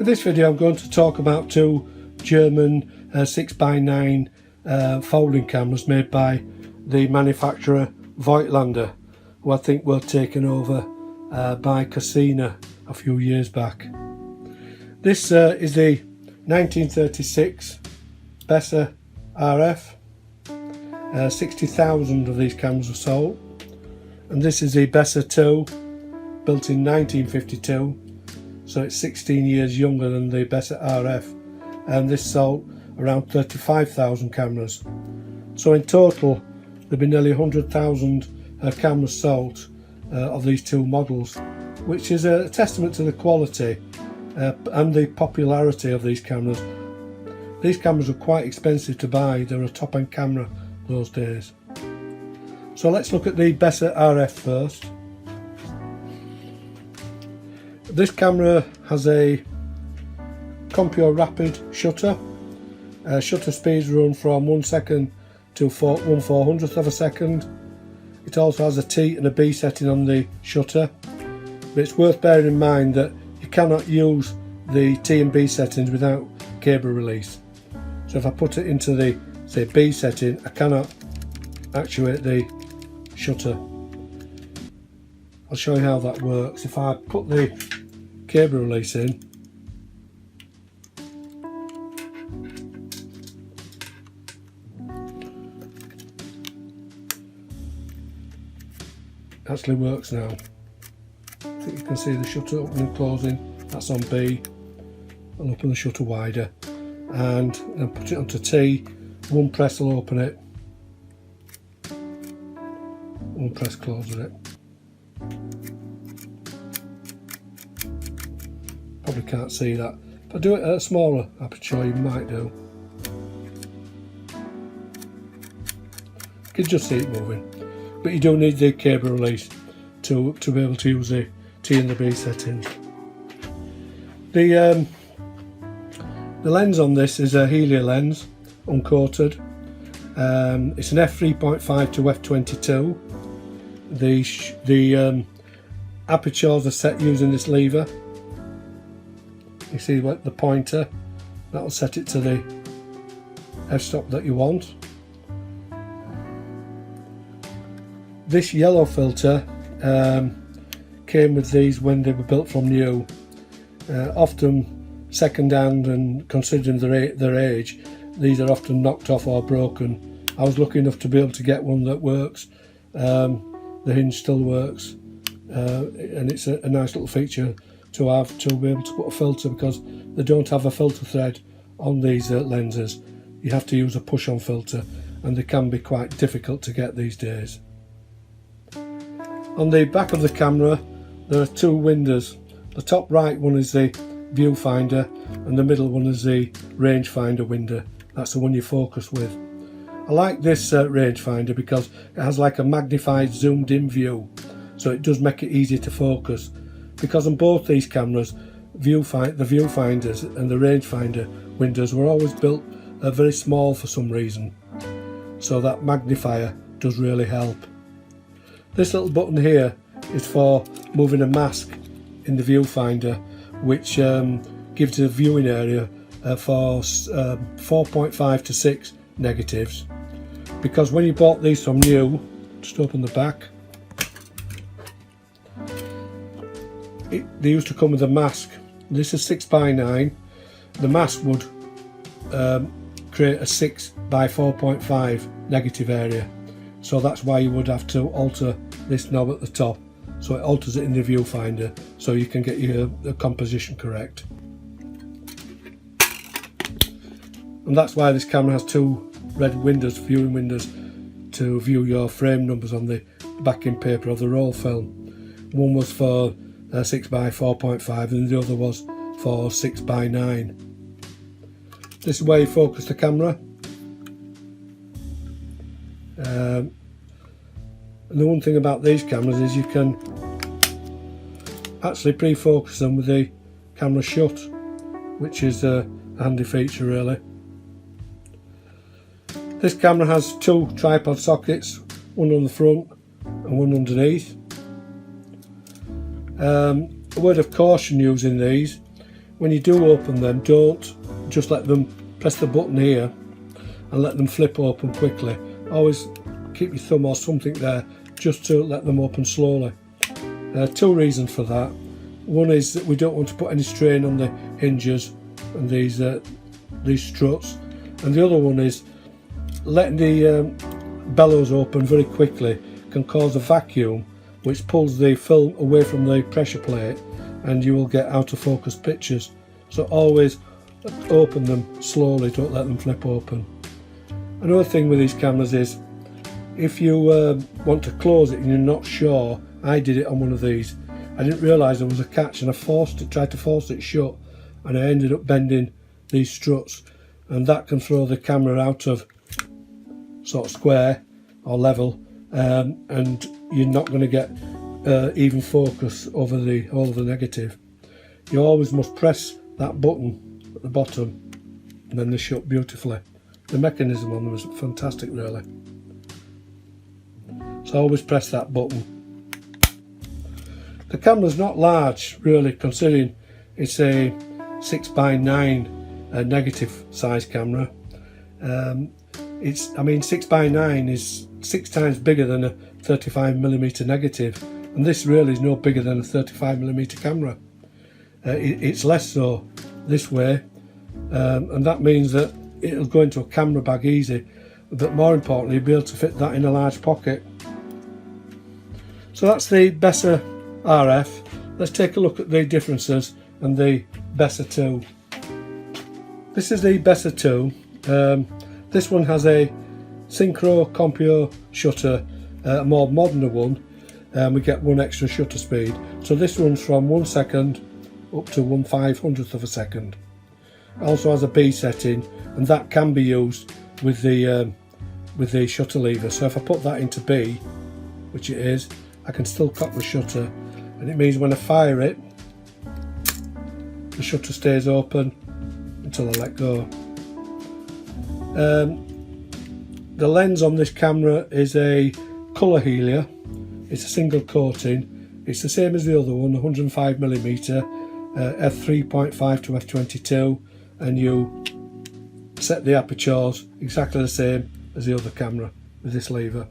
In this video I'm going to talk about two German 6x9 folding cameras made by the manufacturer Voigtlander, who I think were taken over by Casina a few years back. This is the 1936 Bessa RF. 60,000 of these cameras were sold, and this is the Bessa II, built in 1952, so it's 16 years younger than the Bessa RF, and this sold around 35,000 cameras. So in total there'll be nearly 100,000 cameras sold of these two models, which is a testament to the quality and the popularity of these cameras. These cameras were quite expensive to buy. They were a top-end camera those days. So let's look at the Bessa RF first. This camera has a Compure rapid shutter. Shutter speeds run from 1 second to 1/400th of a second. It also has a T and a B setting on the shutter, but it's worth bearing in mind that you cannot use the T and B settings without cable release. So if I put it into the, say, B setting, I cannot actuate the shutter. I'll show you how that works. If I put the cable release in, it actually works now. I think you can see the shutter opening and closing. That's on B. I'll open the shutter wider and then put it onto T. One press will open it, one press closes it. Probably can't see that. If I do it at a smaller aperture, you might do. You can just see it moving, but you do need the cable release to be able to use the T and the B settings. The lens on this is a Helio lens, uncoated. It's an f3.5 to f22. The apertures are set using this lever. You see what the pointer, that will set it to the f-stop that you want. This yellow filter came with these when they were built from new. Often second hand, and considering their age, these are often knocked off or broken. I was lucky enough to be able to get one that works. The hinge still works, and it's a nice little feature to have, to be able to put a filter, because they don't have a filter thread on these lenses. You have to use a push-on filter, and they can be quite difficult to get these days. On the back of the camera there are two windows. The top right one is the viewfinder, and the middle one is the rangefinder window. That's the one you focus with. I like this rangefinder because it has like a magnified zoomed in view, so it does make it easier to focus, because on both these cameras the viewfinders and the rangefinder windows were always built very small for some reason, so that magnifier does really help. This little button here is for moving a mask in the viewfinder, which gives a viewing area for 4.5 to 6 negatives. Because when you bought these from new, just open the back, they used to come with a mask. This is 6x9. The mask would create a 6 by 4.5 negative area, so that's why you would have to alter this knob at the top, so it alters it in the viewfinder so you can get your composition correct. And that's why this camera has two red windows, viewing windows, to view your frame numbers on the backing paper of the roll film. One was for 6 by 4.5 and the other was for 6x9. This is where you focus the camera. And the one thing about these cameras is you can actually pre-focus them with the camera shut, which is a handy feature really. This camera has two tripod sockets, one on the front and one underneath. A word of caution using these: when you do open them, don't just let them press the button here and let them flip open quickly. Always keep your thumb or something there just to let them open slowly. Two reasons for that. One is that we don't want to put any strain on the hinges and these struts, and the other one is letting the bellows open very quickly can cause a vacuum which pulls the film away from the pressure plate, and you will get out of focus pictures. So always open them slowly, don't let them flip open. Another thing with these cameras is if you want to close it and you're not sure, I did it on one of these. I didn't realise there was a catch, and I tried to force it shut, and I ended up bending these struts, and that can throw the camera out of sort of square or level, and you're not going to get even focus over the whole of the negative. You always must press that button at the bottom and then they shut beautifully. The mechanism on them was fantastic really. So always press that button. The camera's not large really, considering it's a 6x9 negative size camera. I mean 6x9 is 6 times bigger than a 35mm negative, and this really is no bigger than a 35mm camera. It's less so this way, and that means that it'll go into a camera bag easy, but more importantly you'll be able to fit that in a large pocket. So that's the Bessa RF. Let's take a look at the differences and the Bessa II. This is the Bessa II. This one has a synchro compio shutter, a more modern one, and we get 1 extra shutter speed. So this runs from 1 second up to 1/500th of a second. It also has a B setting, and that can be used with the shutter lever. So if I put that into B, which it is, I can still cock the shutter, and it means when I fire it, the shutter stays open until I let go. The lens on this camera is a colour healer. It's a single coating. It's the same as the other one, 105mm, f3.5 to f22, and you set the apertures exactly the same as the other camera with this lever.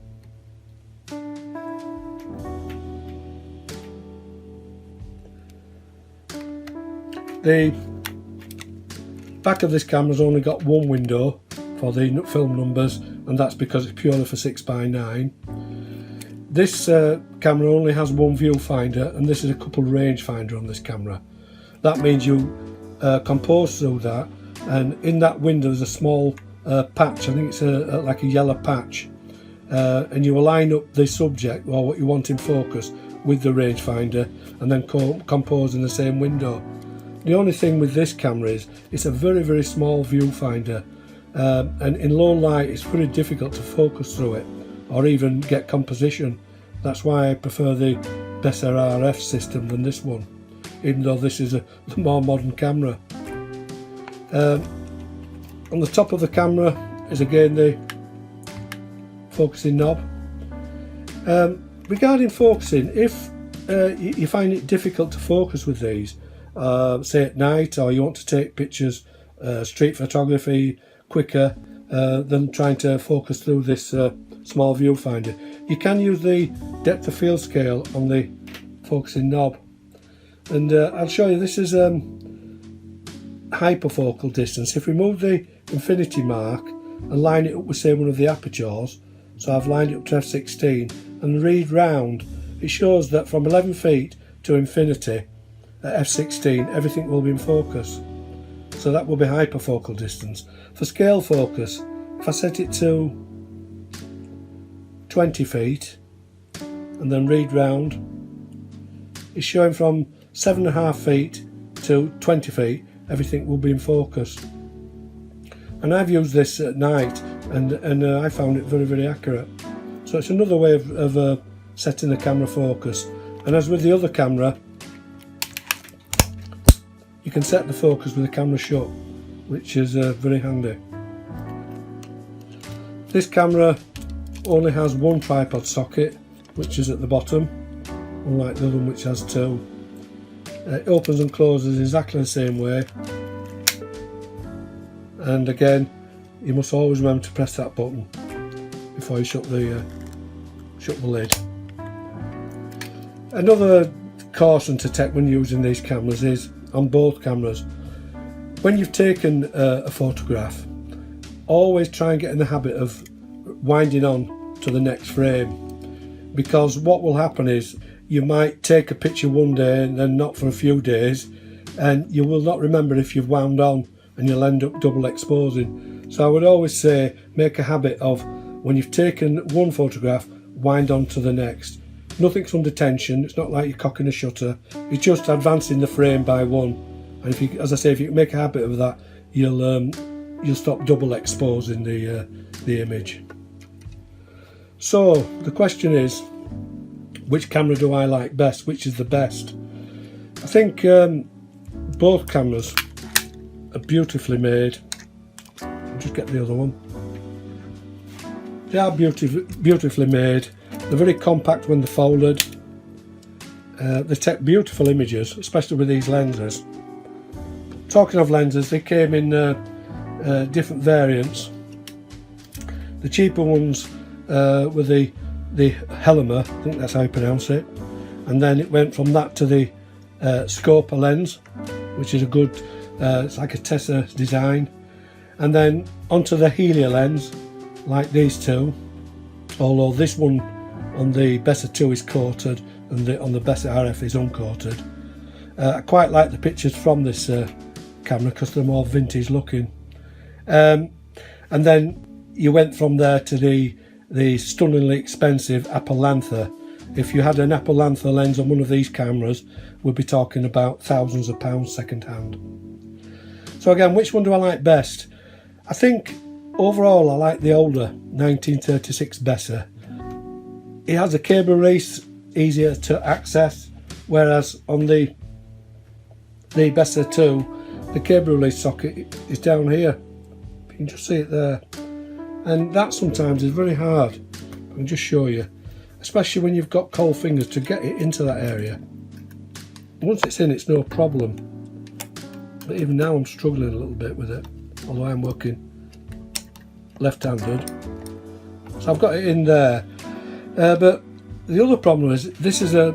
The back of this camera's only got one window for the film numbers, and that's because it's purely for 6x9. This camera only has one viewfinder, and this is a coupled rangefinder on this camera. That means you compose through that, and in that window there's a small patch. I think it's like a yellow patch, and you align up the subject or what you want in focus with the rangefinder, and then compose in the same window. The only thing with this camera is it's a very, very small viewfinder, and in low light it's very difficult to focus through it or even get composition. That's why I prefer the Bessa RF system than this one, even though this is a more modern camera. On the top of the camera is again the focusing knob. Regarding focusing, if you find it difficult to focus with these, say at night, or you want to take pictures, street photography, quicker than trying to focus through this small viewfinder, you can use the depth of field scale on the focusing knob, and I'll show you. This is hyperfocal distance. If we move the infinity mark and line it up with, say, one of the apertures, so I've lined it up to f16 and read round, it shows that from 11 feet to infinity at f16 everything will be in focus. So that will be hyperfocal distance. For scale focus, if I set it to 20 feet and then read round, it's showing from 7.5 feet to 20 feet everything will be in focus. And I've used this at night, and I found it very, very accurate. So it's another way of setting the camera focus. And as with the other camera, you can set the focus with the camera shut, which is very handy. This camera only has one tripod socket, which is at the bottom, unlike the other one which has two. It opens and closes exactly the same way, and again you must always remember to press that button before you shut the lid. Another caution to take when using these cameras is, on both cameras, when you've taken a photograph, always try and get in the habit of winding on to the next frame, because what will happen is you might take a picture one day and then not for a few days, and you will not remember if you've wound on, and you'll end up double exposing. So I would always say, make a habit of, when you've taken one photograph, wind on to the next. Nothing's under tension, it's not like you're cocking a shutter, it's just advancing the frame by one. And if you, as I say, if you make a habit of that, you'll stop double exposing the image. So the question is, which camera do I like best? Which is the best? I think both cameras are beautifully made. I'll just get the other one. They are beautifully made. They're very compact when they're folded. They take beautiful images, especially with these lenses. Talking of lenses, they came in different variants. The cheaper ones were the Helmer, I think that's how you pronounce it, and then it went from that to the Scopa lens, which is a good, it's like a Tessa design, and then onto the Helia lens, like these two, although this one on the Bessa II is coated and on the Bessa RF is uncoated. I quite like the pictures from this camera because they're more vintage looking. And then you went from there to the stunningly expensive Appalantha. If you had an Appalantha lens on one of these cameras, we'd be talking about thousands of pounds second hand. So again, which one do I like best? I think overall I like the older 1936 Bessa. It has a cable release, easier to access, whereas on the Bessa II, the cable release socket is down here. You can just see it there. And that sometimes is very hard. I can just show you, especially when you've got cold fingers, to get it into that area. Once it's in, it's no problem. But even now I'm struggling a little bit with it, although I'm working left-handed. So I've got it in there. But the other problem is, this is a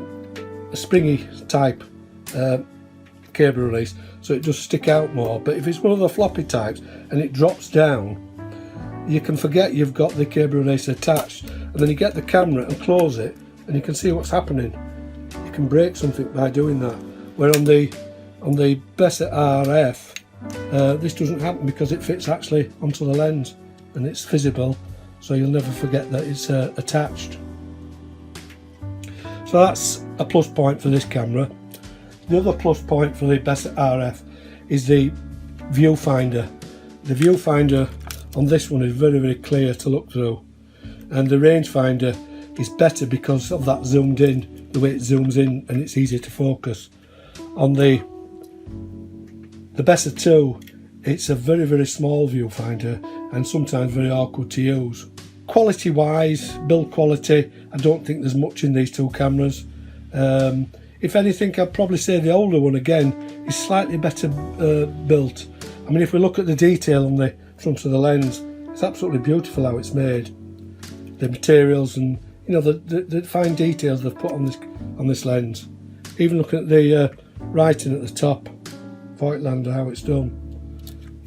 springy type cable release, so it does stick out more. But if it's one of the floppy types and it drops down, you can forget you've got the cable release attached, and then you get the camera and close it and you can see what's happening. You can break something by doing that, where on the Bessa RF this doesn't happen because it fits actually onto the lens and it's visible, so you'll never forget that it's attached. So that's a plus point for this camera. The other plus point for the Bessa RF is the viewfinder. The viewfinder on this one is very, very clear to look through, and the rangefinder is better because of that zoomed in, the way it zooms in, and it's easier to focus. On the Bessa II, it's a very, very small viewfinder and sometimes very awkward to use. Quality wise, build quality, I don't think there's much in these two cameras. If anything, I'd probably say the older one again is slightly better built. I mean, if we look at the detail on the front of the lens, it's absolutely beautiful how it's made. The materials and, you know, the fine details they've put on this lens. Even looking at the writing at the top, Voigtlander, how it's done.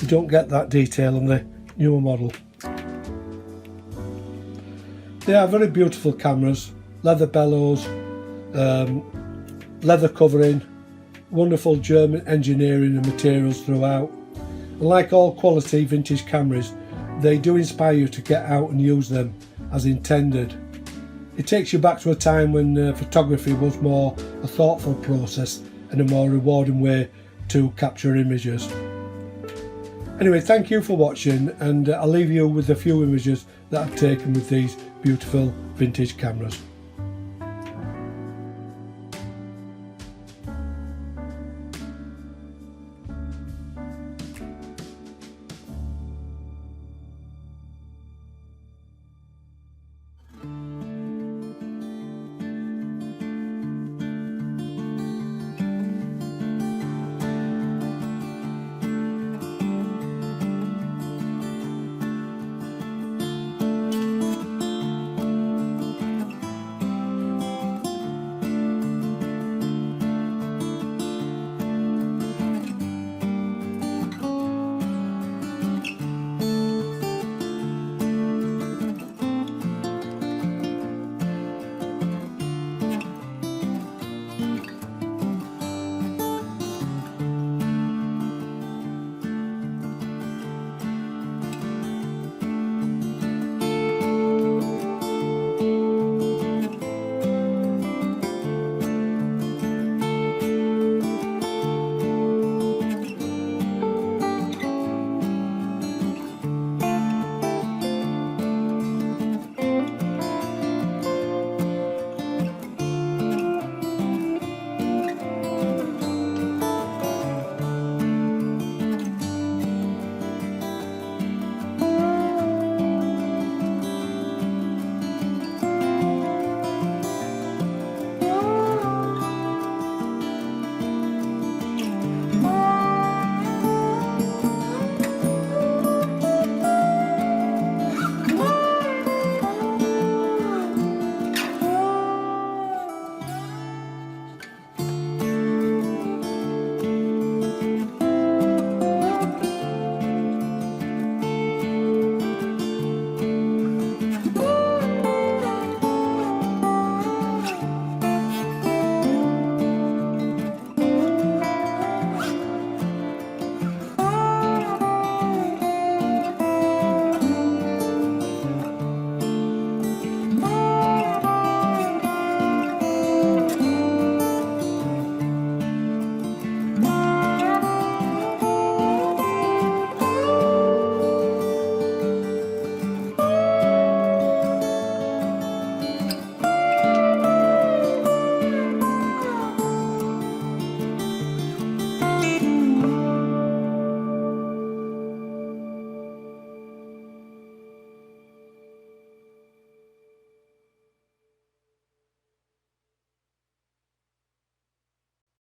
You don't get that detail on the newer model. They are very beautiful cameras, leather bellows, leather covering, wonderful German engineering and materials throughout. And like all quality vintage cameras, they do inspire you to get out and use them as intended. It takes you back to a time when photography was more a thoughtful process and a more rewarding way to capture images. Anyway, thank you for watching, and I'll leave you with a few images that I've taken with these beautiful vintage cameras.